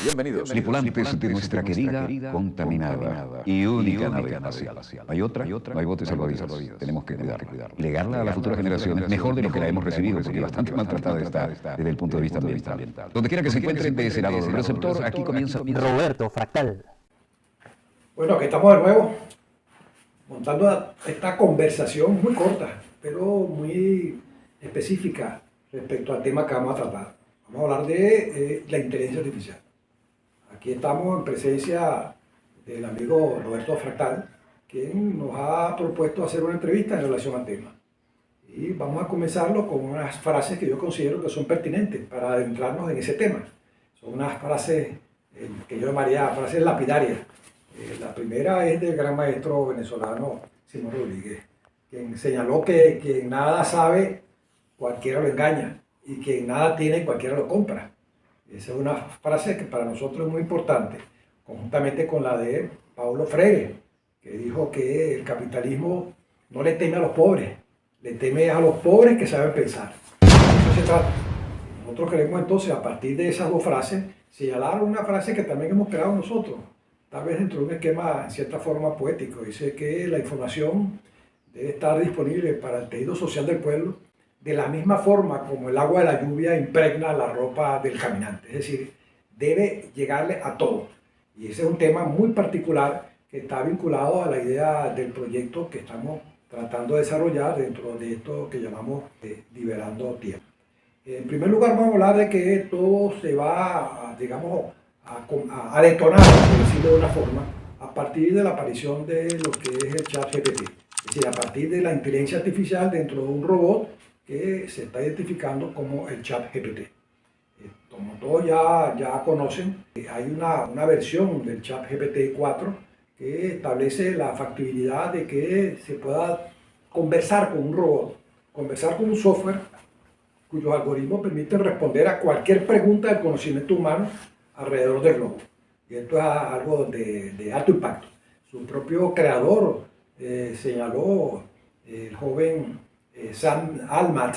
Bienvenidos. Tripulantes de nuestra querida, contaminada y única nave espacial. ¿Hay otra? No hay botes salvavidas. Tenemos que cuidarla. Legarla a las futuras generaciones mejor de lo que la hemos recibido, porque bastante maltratada está desde el punto de vista ambiental. Donde quiera que se encuentre de ese lado del receptor, aquí comienza Roberto Fractal. Bueno, aquí estamos de nuevo, montando esta conversación muy corta, pero muy específica respecto al tema que vamos a tratar. Vamos a hablar de la inteligencia artificial. Aquí estamos en presencia del amigo Roberto Fractal, quien nos ha propuesto hacer una entrevista en relación al tema. Y vamos a comenzarlo con unas frases que yo considero que son pertinentes para adentrarnos en ese tema. Son unas frases que yo llamaría frases lapidarias. La primera es del gran maestro venezolano Simón Rodríguez, quien señaló que quien nada sabe, cualquiera lo engaña, y quien nada tiene, cualquiera lo compra. Esa es una frase que para nosotros es muy importante, conjuntamente con la de Paulo Freire, que dijo que el capitalismo no le teme a los pobres, le teme a los pobres que saben pensar. De eso se trata. Nosotros queremos entonces, a partir de esas dos frases, señalar una frase que también hemos creado nosotros, tal vez dentro de un esquema en cierta forma poético. Dice que la información debe estar disponible para el tejido social del pueblo de la misma forma como el agua de la lluvia impregna la ropa del caminante. Es decir, debe llegarle a todos. Y ese es un tema muy particular que está vinculado a la idea del proyecto que estamos tratando de desarrollar dentro de esto que llamamos Liberando Tiempo. En primer lugar, vamos a hablar de que todo se va, digamos, a detonar, por decirlo de una forma, a partir de la aparición de lo que es el ChatGPT. Es decir, a partir de la inteligencia artificial dentro de un robot que se está identificando como el ChatGPT. Como todos ya conocen, hay una versión del ChatGPT 4 que establece la factibilidad de que se pueda conversar con un robot, conversar con un software cuyos algoritmos permiten responder a cualquier pregunta del conocimiento humano alrededor del globo. Y esto es algo de alto impacto. Su propio creador señaló, el joven Sam Altman,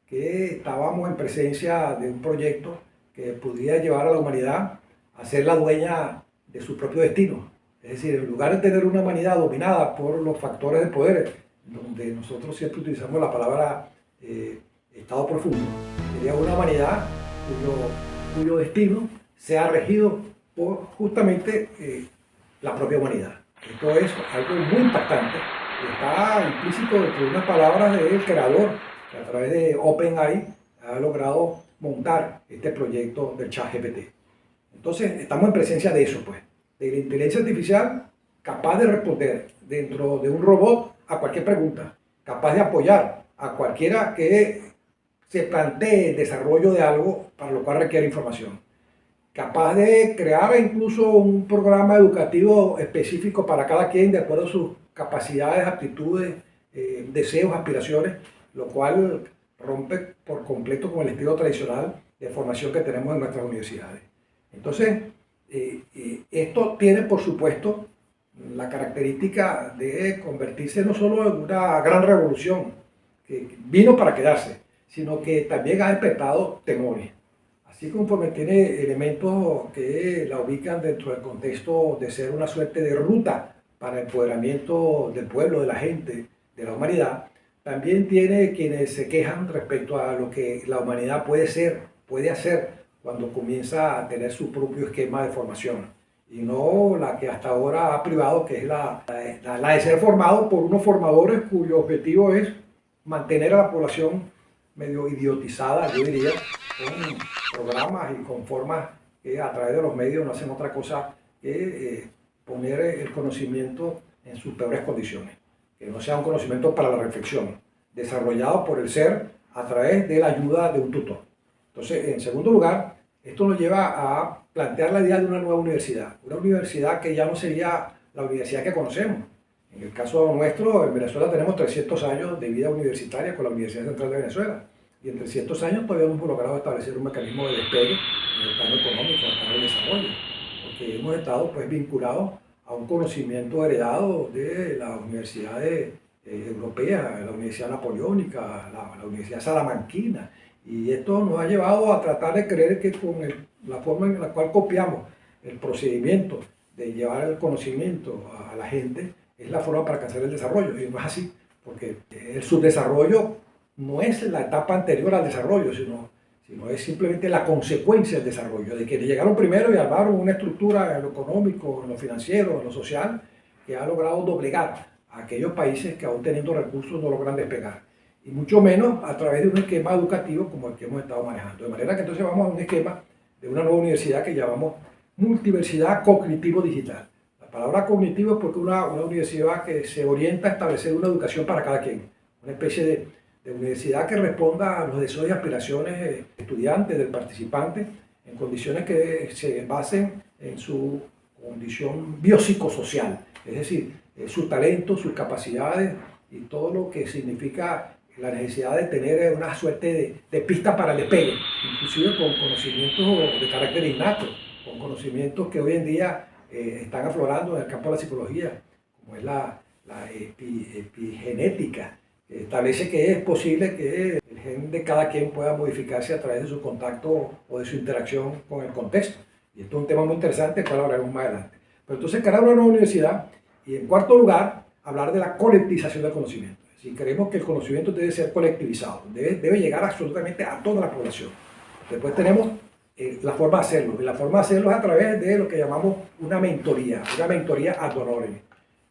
que estábamos en presencia de un proyecto que podría llevar a la humanidad a ser la dueña de su propio destino. Es decir, en lugar de tener una humanidad dominada por los factores de poder, donde nosotros siempre utilizamos la palabra estado profundo, sería una humanidad cuyo destino sea regido por justamente la propia humanidad. Esto es algo muy impactante. Está implícito dentro de unas palabras del creador, que a través de OpenAI ha logrado montar este proyecto del ChatGPT. Entonces, estamos en presencia de eso, pues, de la inteligencia artificial capaz de responder dentro de un robot a cualquier pregunta, capaz de apoyar a cualquiera que se plantee el desarrollo de algo para lo cual requiere información, capaz de crear incluso un programa educativo específico para cada quien de acuerdo a sus capacidades, aptitudes, deseos, aspiraciones, lo cual rompe por completo con el estilo tradicional de formación que tenemos en nuestras universidades. Entonces, esto tiene, por supuesto, la característica de convertirse no solo en una gran revolución que vino para quedarse, sino que también ha despertado temores. Así conforme tiene elementos que la ubican dentro del contexto de ser una suerte de ruta para el empoderamiento del pueblo, de la gente, de la humanidad, también tiene quienes se quejan respecto a lo que la humanidad puede ser, puede hacer cuando comienza a tener su propio esquema de formación, y no la que hasta ahora ha privado, que es la de ser formado por unos formadores cuyo objetivo es mantener a la población medio idiotizada, yo diría, con programas y con formas que a través de los medios no hacen otra cosa que poner el conocimiento en sus peores condiciones, que no sea un conocimiento para la reflexión, desarrollado por el ser a través de la ayuda de un tutor. Entonces, en segundo lugar, esto nos lleva a plantear la idea de una nueva universidad, una universidad que ya no sería la universidad que conocemos. En el caso nuestro, en Venezuela tenemos 300 años de vida universitaria con la Universidad Central de Venezuela, y en 300 años todavía no hemos logrado establecer un mecanismo de despegue en el plano económico, en el plano de desarrollo, porque hemos estado pues vinculados a un conocimiento heredado de las universidades europeas, la Universidad Napoleónica, la Universidad Salamanquina, y esto nos ha llevado a tratar de creer que con la forma en la cual copiamos el procedimiento de llevar el conocimiento a la gente es la forma para alcanzar el desarrollo. Y no es así, porque el subdesarrollo no es la etapa anterior al desarrollo, sino es simplemente la consecuencia del desarrollo, de quienes llegaron primero y armaron una estructura en lo económico, en lo financiero, en lo social, que ha logrado doblegar a aquellos países que aún teniendo recursos no logran despegar. Y mucho menos a través de un esquema educativo como el que hemos estado manejando. De manera que entonces vamos a un esquema de una nueva universidad que llamamos multiversidad cognitivo-digital. La palabra cognitivo es porque una universidad que se orienta a establecer una educación para cada quien, una especie de universidad que responda a los deseos y aspiraciones del estudiante, del participante, en condiciones que se basen en su condición biopsicosocial, es decir, su talento, sus capacidades y todo lo que significa la necesidad de tener una suerte de pista para el despegue, inclusive con conocimientos de carácter innato, con conocimientos que hoy en día están aflorando en el campo de la psicología, como es la epigenética, que establece que es posible que el gen de cada quien pueda modificarse a través de su contacto o de su interacción con el contexto. Y esto es un tema muy interesante, del cual hablaremos más adelante. Pero entonces crear una nueva universidad y, en cuarto lugar, hablar de la colectivización del conocimiento. Si queremos que el conocimiento debe ser colectivizado, debe llegar absolutamente a toda la población. Después tenemos la forma de hacerlo, y la forma de hacerlo es a través de lo que llamamos una mentoría ad honorem.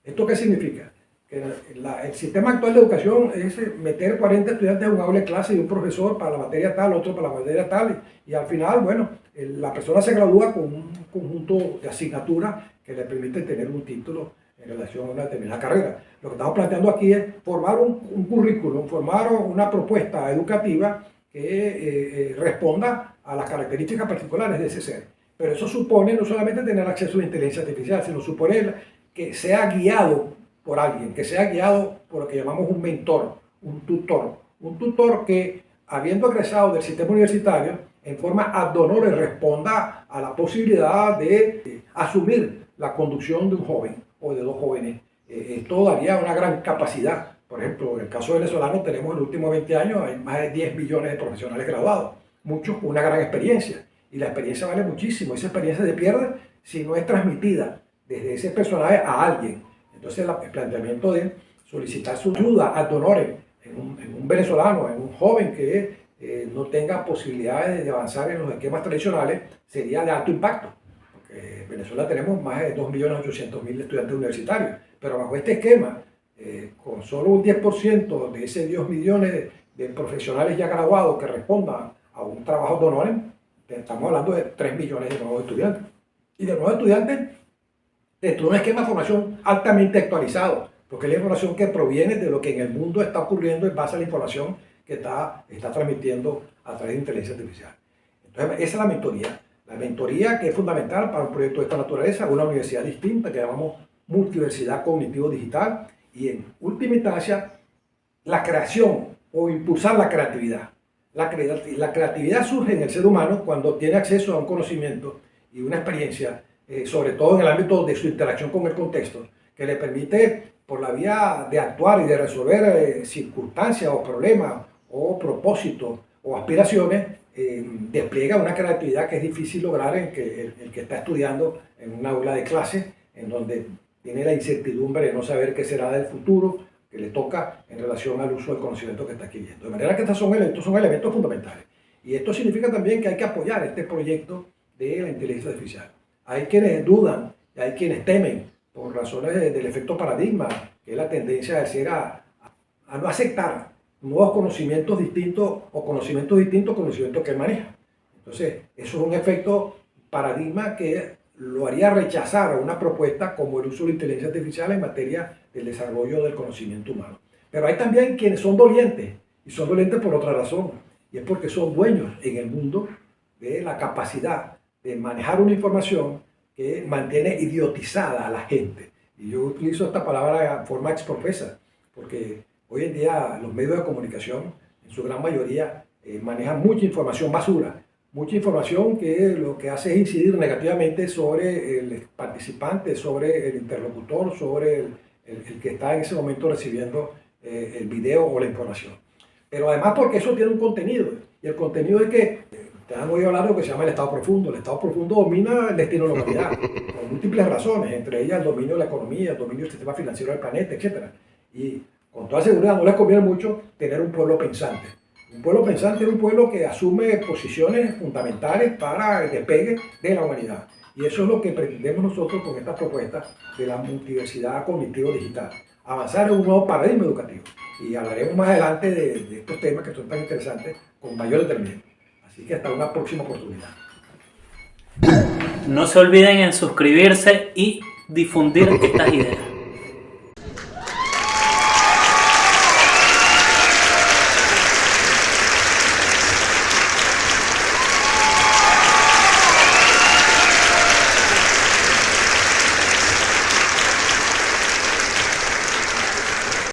¿Esto qué significa? Que el sistema actual de educación es meter 40 estudiantes en un aula de clase y un profesor para la materia tal, otro para la materia tal, y al final, bueno, la persona se gradúa con un conjunto de asignaturas que le permiten tener un título en relación a una determinada carrera. Lo que estamos planteando aquí es formar un currículum, formar una propuesta educativa que responda a las características particulares de ese ser. Pero eso supone no solamente tener acceso a la inteligencia artificial, sino supone que sea guiado por alguien, que sea guiado por lo que llamamos un mentor, un tutor que, habiendo egresado del sistema universitario, en forma ad honorem responda a la posibilidad de asumir la conducción de un joven o de dos jóvenes. Esto daría una gran capacidad. Por ejemplo, en el caso venezolano tenemos en los últimos 20 años hay más de 10 millones de profesionales graduados, muchos con una gran experiencia. Y la experiencia vale muchísimo. Esa experiencia se pierde si no es transmitida desde ese personaje a alguien. Entonces el planteamiento de solicitar su ayuda ad honorem en un venezolano, en un joven que no tenga posibilidades de avanzar en los esquemas tradicionales, sería de alto impacto. Porque en Venezuela tenemos más de 2.800.000 estudiantes universitarios, pero bajo este esquema, con solo un 10% de ese 10 millones de profesionales ya graduados que respondan a un trabajo ad honorem, estamos hablando de 3 millones de nuevos estudiantes. Y de nuevos estudiantes dentro de un esquema de formación altamente actualizado, porque es la información que proviene de lo que en el mundo está ocurriendo en base a la información que está transmitiendo a través de inteligencia artificial. Entonces, esa es la mentoría que es fundamental para un proyecto de esta naturaleza, una universidad distinta que llamamos multiversidad cognitivo-digital, y en última instancia, la creación o impulsar la creatividad. La creatividad surge en el ser humano cuando tiene acceso a un conocimiento y una experiencia, sobre todo en el ámbito de su interacción con el contexto, que le permite, por la vía de actuar y de resolver circunstancias o problemas o propósitos o aspiraciones, despliega una creatividad que es difícil lograr en que el que está estudiando en una aula de clase, en donde tiene la incertidumbre de no saber qué será del futuro que le toca en relación al uso del conocimiento que está adquiriendo. De manera que estos son elementos fundamentales. Y esto significa también que hay que apoyar este proyecto de la inteligencia artificial. Hay quienes dudan, y hay quienes temen, por razones del efecto paradigma, que es la tendencia de ser a no aceptar nuevos conocimientos distintos o conocimientos que él maneja. Entonces, eso es un efecto paradigma que lo haría rechazar una propuesta como el uso de la inteligencia artificial en materia del desarrollo del conocimiento humano. Pero hay también quienes son dolientes, y son dolientes por otra razón, y es porque son dueños en el mundo de la capacidad de manejar una información que mantiene idiotizada a la gente. Y yo utilizo esta palabra de forma exprofesa, porque hoy en día los medios de comunicación, en su gran mayoría, manejan mucha información basura, mucha información que lo que hace es incidir negativamente sobre el participante, sobre el interlocutor, sobre el que está en ese momento recibiendo el video o la información. Pero además porque eso tiene un contenido, y el contenido es que Ustedes han oído hablar de lo que se llama el Estado profundo. El Estado profundo domina el destino de la humanidad, por múltiples razones, entre ellas el dominio de la economía, el dominio del sistema financiero del planeta, etc. Y con toda seguridad no les conviene mucho tener un pueblo pensante. Un pueblo pensante es un pueblo que asume posiciones fundamentales para el despegue de la humanidad. Y eso es lo que pretendemos nosotros con esta propuesta de la multiversidad cognitivo-digital. Avanzar en un nuevo paradigma educativo. Y hablaremos más adelante de estos temas que son tan interesantes con mayor detenimiento. Así que hasta una próxima oportunidad. No se olviden en suscribirse y difundir estas ideas.